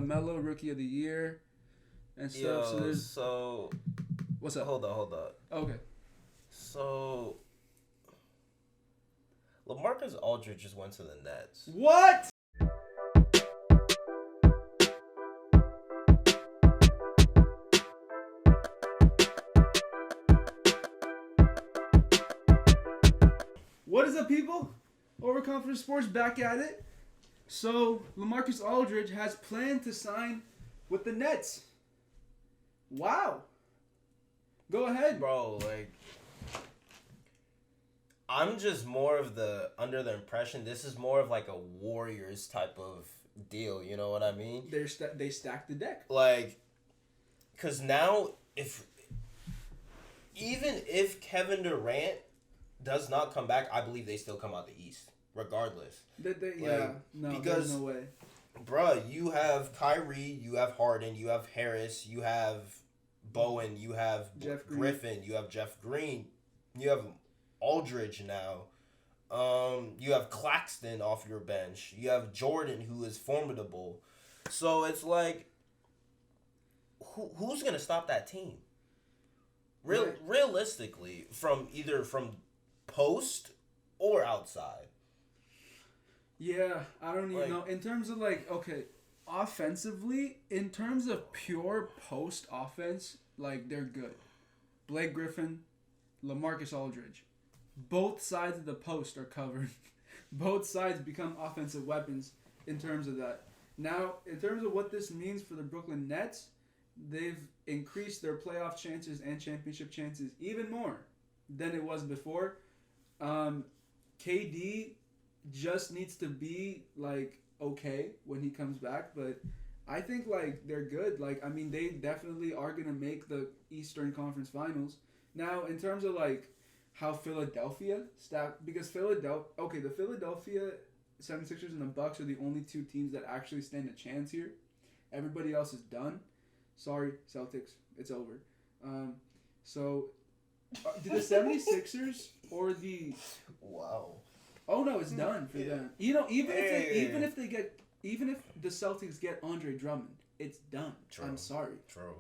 LaMelo Rookie of the Year and stuff. So what's up? Hold up. Okay. So LaMarcus Aldridge just went to the Nets. What? What is up, people? Overconfident Sports back at it. So, LaMarcus Aldridge has planned to sign with the Nets. Wow. Go ahead. Bro, I'm just more of under the impression this is more of like a Warriors type of deal, you know what I mean? They stacked the deck. Because now, even if Kevin Durant does not come back, I believe they still come out the East, regardless. Because, there's no way. Bruh, you have Kyrie, you have Harden, you have Harris, you have Bowen, you have Griffin, you have Jeff Green, you have Aldridge now. You have Claxton off your bench. You have Jordan, who is formidable. So it's like, who's gonna stop that team? Realistically, from post or outside. Yeah, I don't even know. In terms of offensively, in terms of pure post offense, they're good. Blake Griffin, LaMarcus Aldridge. Both sides of the post are covered. Both sides become offensive weapons in terms of that. Now, in terms of what this means for the Brooklyn Nets, they've increased their playoff chances and championship chances even more than it was before. KD just needs to be okay when he comes back, but I think they're good. They definitely are gonna make the Eastern Conference Finals. Now, in terms of how Philadelphia stacked, because the Philadelphia 76ers and the Bucks are the only two teams that actually stand a chance here. Everybody else is done. Sorry, Celtics, it's over. Do the 76ers or the... Wow. Oh no, it's done for them. Even if the Celtics get Andre Drummond, it's done. True. I'm sorry. True.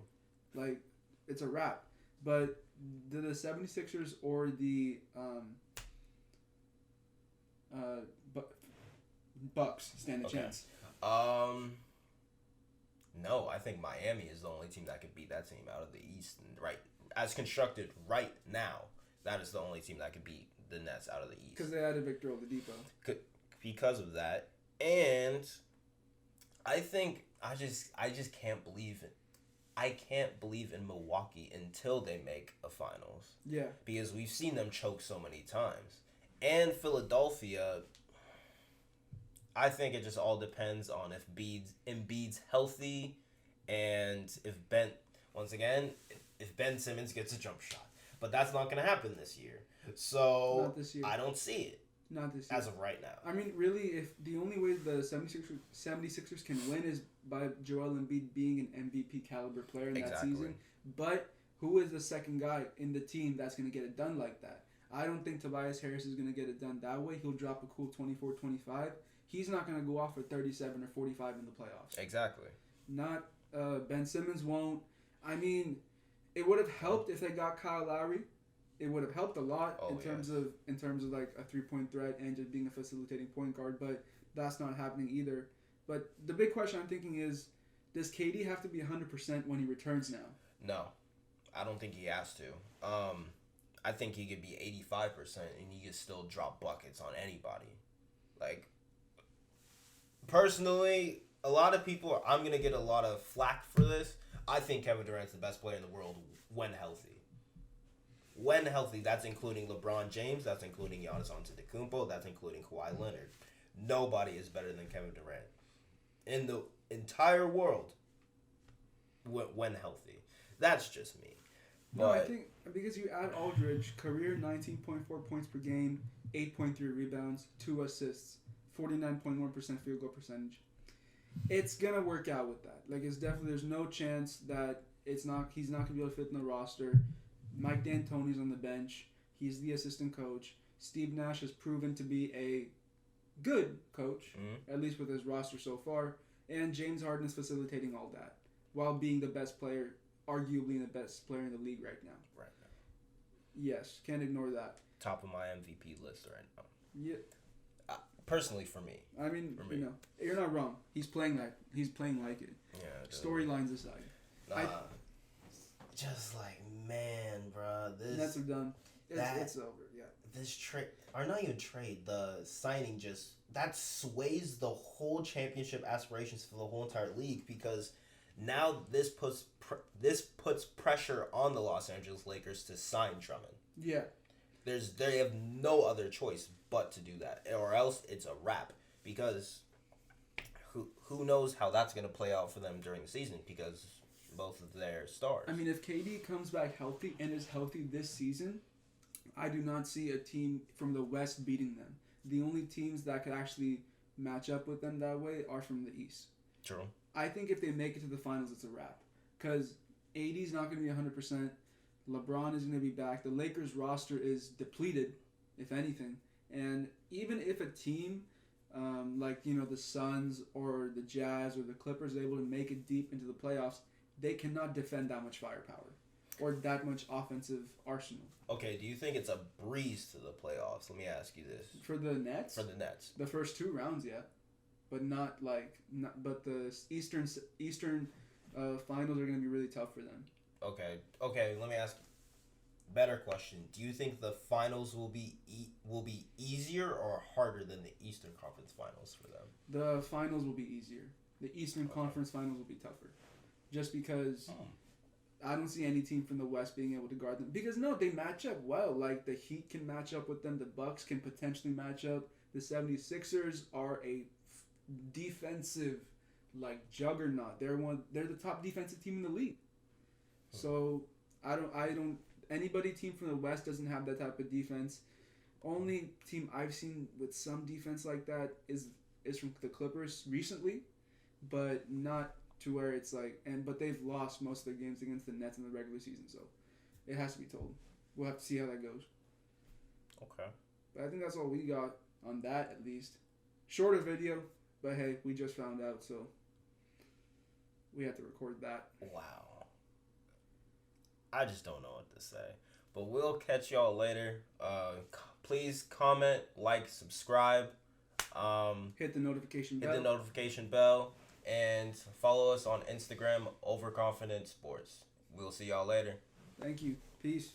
It's a wrap. But do the 76ers or the Bucks stand a chance? No, I think Miami is the only team that could beat that team out of the East. Right, as constructed right now, that is the only team that could beat the Nets out of the East. Because they added Victor Oladipo. Because of that, and I think I just can't believe it. I can't believe in Milwaukee until they make a finals. Yeah. Because we've seen them choke so many times. And Philadelphia, I think it just all depends on if Embiid's healthy and if Ben Simmons gets a jump shot. But that's not going to happen this year. So not this year. I don't see it. Not this year. As of right now. Really, if the only way the 76ers can win is by Joel Embiid being an MVP caliber player in that season. But who is the second guy in the team that's going to get it done like that? I don't think Tobias Harris is going to get it done that way. He'll drop a cool 24, 25. He's not going to go off for 37 or 45 in the playoffs. Exactly. Not Ben Simmons won't. It would have helped if they got Kyle Lowry. It would have helped a lot in terms of a 3-point threat and just being a facilitating point guard, but that's not happening either. But the big question I'm thinking is, does KD have to be 100% when he returns now? No, I don't think he has to. I think he could be 85% and he could still drop buckets on anybody. Personally, a lot of people I'm going to get a lot of flack for this. I think Kevin Durant's the best player in the world when healthy. When healthy, that's including LeBron James, that's including Giannis Antetokounmpo, that's including Kawhi Leonard. Nobody is better than Kevin Durant in the entire world when healthy. That's just me. No, I think because you add Aldridge, career 19.4 points per game, 8.3 rebounds, 2 assists, 49.1% field goal percentage. It's gonna work out with that. It's definitely, there's no chance that he's not gonna be able to fit in the roster. Mike D'Antoni's on the bench. He's the assistant coach. Steve Nash has proven to be a good coach, at least with his roster so far. And James Harden is facilitating all that while being the best player, arguably the best player in the league right now. Right now. Yes, can't ignore that. Top of my MVP list right now. Yeah. Personally, for me. I mean, you're not wrong. He's playing like it. Yeah. Storylines aside. Just like, man, bro, this Nets are done. It's over. Yeah. This trade, or not even trade, the signing that sways the whole championship aspirations for the whole entire league, because now this puts pressure on the Los Angeles Lakers to sign Drummond. Yeah. They have no other choice but to do that, or else it's a wrap, because who knows how that's going to play out for them during the season, because both of their stars. I mean, if KD comes back healthy and is healthy this season, I do not see a team from the West beating them. The only teams that could actually match up with them that way are from the East. True. I think if they make it to the finals, it's a wrap. Because AD's not going to be 100%. LeBron is going to be back. The Lakers roster is depleted, if anything. And even if a team like, the Suns or the Jazz or the Clippers are able to make it deep into the playoffs, they cannot defend that much firepower or that much offensive arsenal. Okay, do you think it's a breeze to the playoffs? Let me ask you this. For the Nets? For the Nets. The first 2 rounds, yeah. But but the Eastern finals are going to be really tough for them. Okay, let me ask you. Better question. Do you think the finals will be easier or harder than the Eastern Conference finals for them? The finals will be easier. The Eastern Conference finals will be tougher. Just because I don't see any team from the West being able to guard them. Because, no, they match up well. Like, the Heat can match up with them. The Bucks can potentially match up. The 76ers are a defensive, juggernaut. They're the top defensive team in the league. So, anybody team from the West doesn't have that type of defense. Only team I've seen with some defense like that is from the Clippers recently, but not to where it's but they've lost most of their games against the Nets in the regular season, so it has to be told. We'll have to see how that goes. Okay. But I think that's all we got on that, at least. Shorter video, but hey, we just found out, so we had to record that. Wow. I just don't know what to say. But we'll catch y'all later. Please comment, subscribe. Hit the notification bell. And follow us on Instagram, Overconfident Sports. We'll see y'all later. Thank you. Peace.